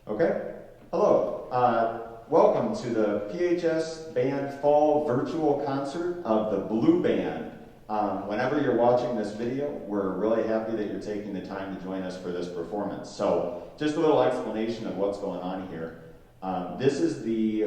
Okay. Hello. Welcome to the PHS Band Fall Virtual Concert of the Blue Band. Whenever you're watching this video, we're really happy that you're taking the time to join us for this performance. So, just a little explanation of what's going on here. This is the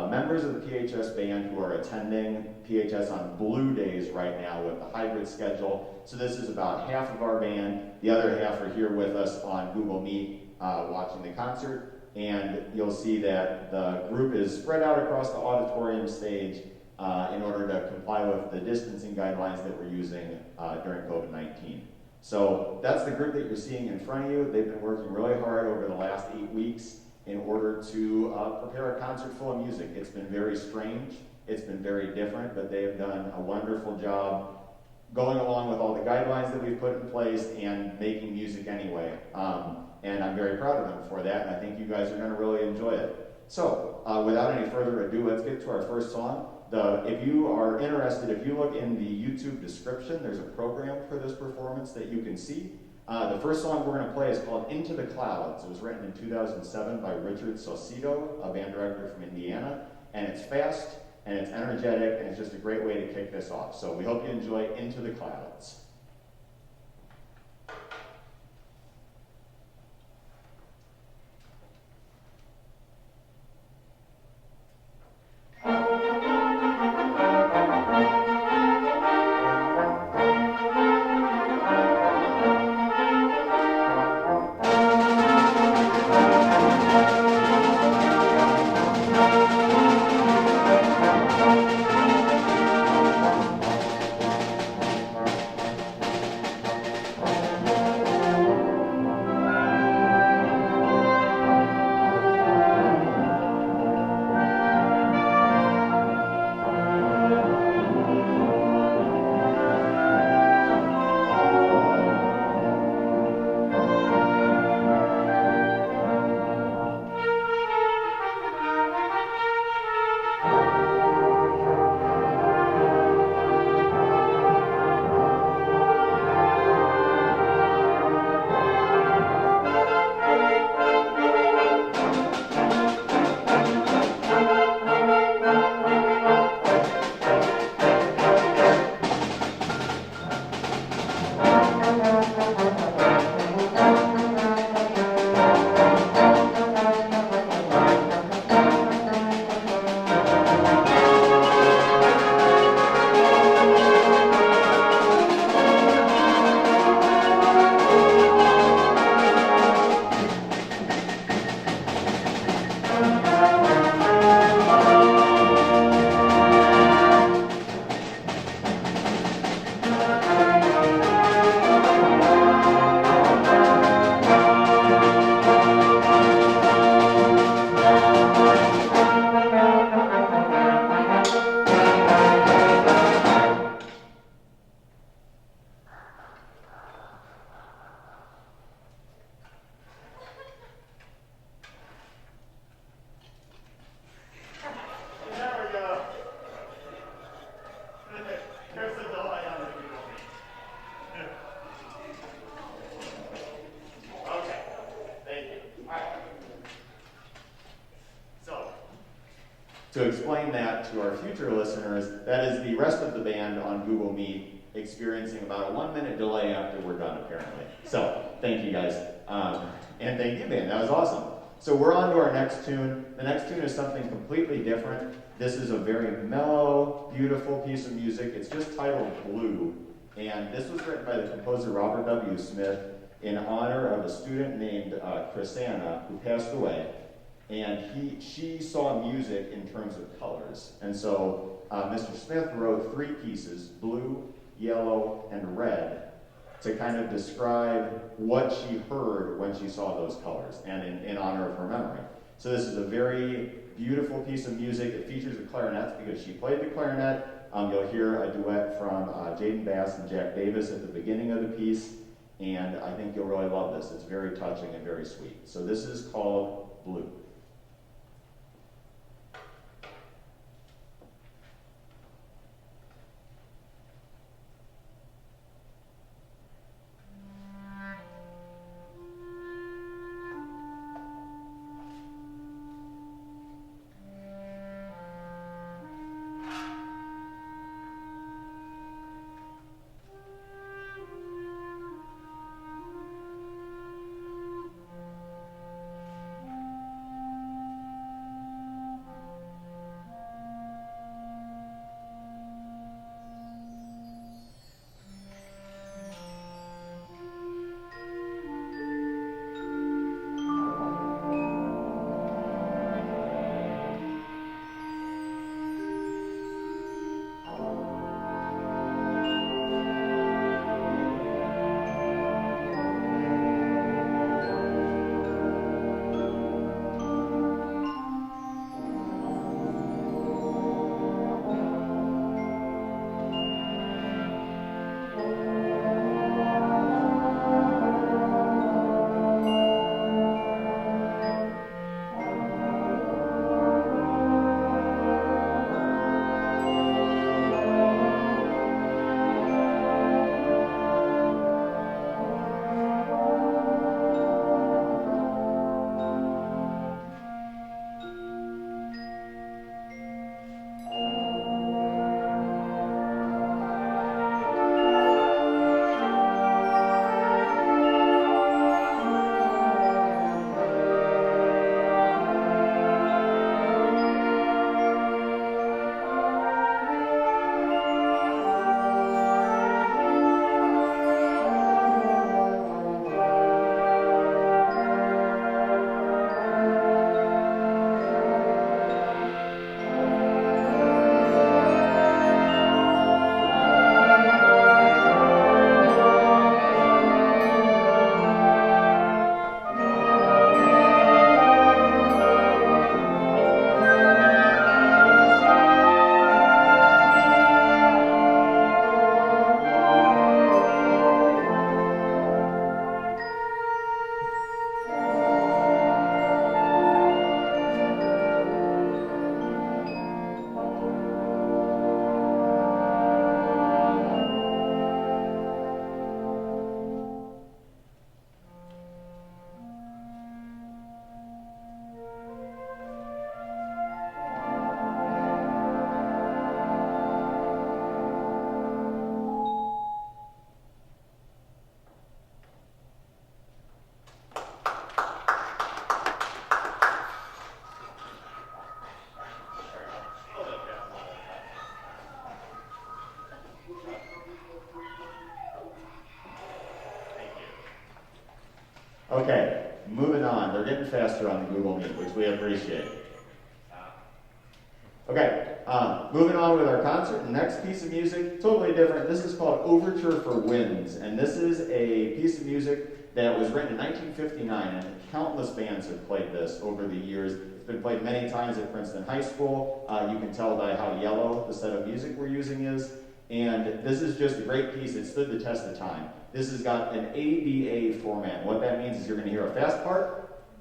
members of the PHS Band who are attending PHS on Blue Days right now with the hybrid schedule. So this is about half of our band. The other half are here with us on Google Meet watching the concert. And you'll see that the group is spread out across the auditorium stage in order to comply with the distancing guidelines that we're using during COVID-19. So that's the group that you're seeing in front of you. They've been working really hard over the last 8 weeks in order to prepare a concert full of music. It's been very strange, it's been very different, but they have done a wonderful job going along with all the guidelines that we've put in place and making music anyway. And I'm very proud of them for that, and I think you guys are going to really enjoy it. So, without any further ado, let's get to our first song. If you are interested, if you look in the YouTube description, there's a program for this performance that you can see. The first song we're going to play is called Into the Clouds. It was written in 2007 by Richard Saucedo, a band director from Indiana, and it's fast, and it's energetic, and it's just a great way to kick this off. So we hope you enjoy Into the Clouds. To explain that to our future listeners, that is the rest of the band on Google Meet experiencing about a 1-minute delay after we're done, apparently. So, thank you guys. And thank you, band. That was awesome. So we're on to our next tune. The next tune is something completely different. This is a very mellow, beautiful piece of music. It's just titled Blue. And this was written by the composer Robert W. Smith in honor of a student named Chrisanna, who passed away. And she saw music in terms of colors. And so Mr. Smith wrote 3 pieces, blue, yellow, and red, to kind of describe what she heard when she saw those colors, and in honor of her memory. So this is a very beautiful piece of music. It features the clarinets because she played the clarinet. You'll hear a duet from Jaden Bass and Jack Davis at the beginning of the piece, and I think you'll really love this. It's very touching and very sweet. So this is called Blue. moving on. They're getting faster on the Google Meet, which we appreciate. Okay, moving on with our concert. The next piece of music, totally different. This is called Overture for Winds, and this is a piece of music that was written in 1959, and countless bands have played this over the years. It's been played many times at Princeton High School. You can tell by how yellow the set of music we're using is, and this is just a great piece. It stood the test of time. This has got an ABA format. What that means is you're going to hear a fast part,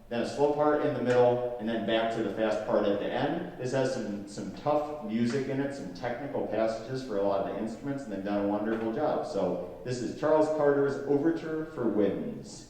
then a slow part in the middle, and then back to the fast part at the end. This has some tough music in it, some technical passages for a lot of the instruments, and they've done a wonderful job. So this is Charles Carter's Overture for Winds.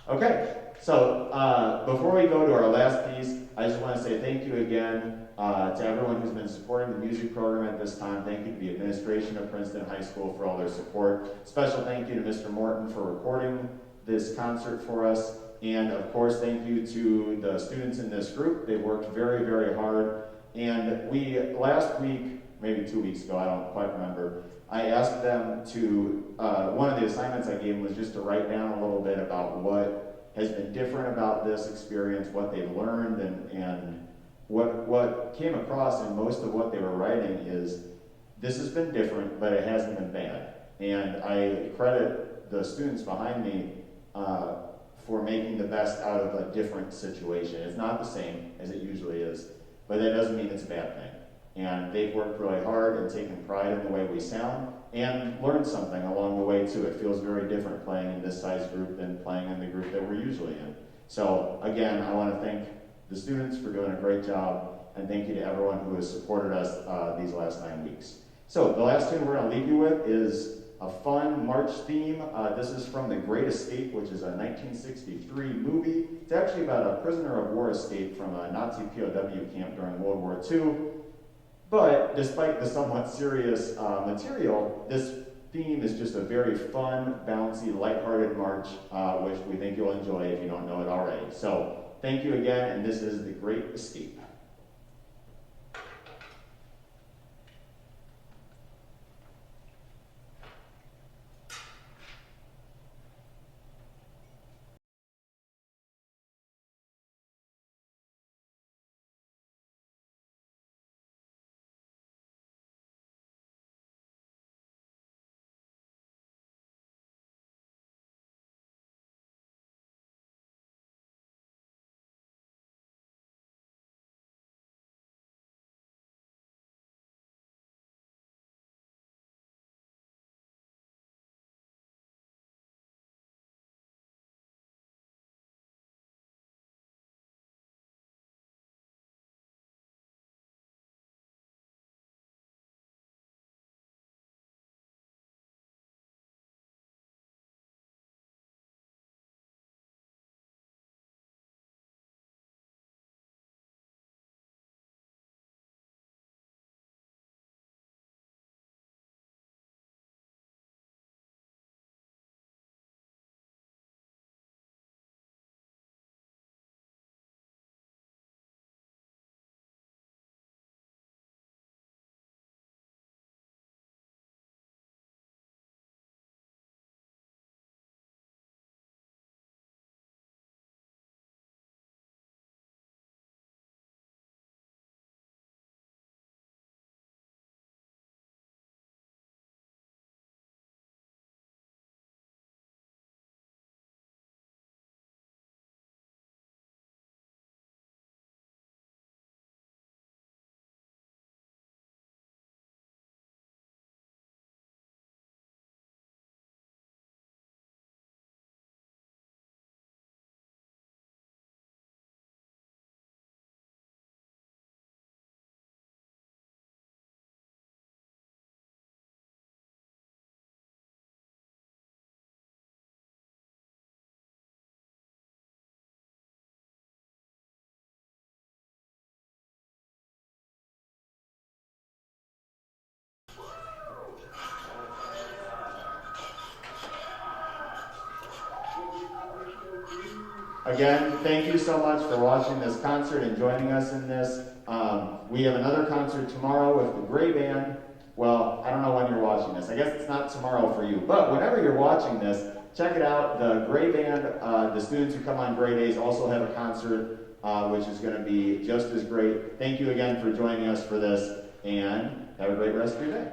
Okay, so before we go to our last piece, I just want to say thank you again to everyone who's been supporting the music program at this time. Thank you to the administration of Princeton High School for all their support. Special thank you to Mr. Morton for recording this concert for us. And of course, thank you to the students in this group. They worked very, very hard. And last week, maybe 2 weeks ago, I don't quite remember, I asked them to, one of the assignments I gave them was just to write down a little bit about what has been different about this experience, what they've learned, and what came across in most of what they were writing is, this has been different, but it hasn't been bad. And I credit the students behind me for making the best out of a different situation. It's not the same as it usually is, but that doesn't mean it's a bad thing. And they've worked really hard and taken pride in the way we sound and learned something along the way too. It feels very different playing in this size group than playing in the group that we're usually in. So again, I want to thank the students for doing a great job, and thank you to everyone who has supported us these last 9 weeks. So the last tune we're going to leave you with is a fun March theme. This is from The Great Escape, which is a 1963 movie. It's actually about a prisoner of war escape from a Nazi POW camp during World War II. But despite the somewhat serious material, this theme is just a very fun, bouncy, lighthearted march, which we think you'll enjoy if you don't know it already. So thank you again, and this is The Great Escape. Again, thank you so much for watching this concert and joining us in this. We have another concert tomorrow with the Gray Band. Well, I don't know when you're watching this. I guess it's not tomorrow for you. But whenever you're watching this, check it out. The Gray Band, the students who come on Gray Days also have a concert, which is going to be just as great. Thank you again for joining us for this, and have a great rest of your day.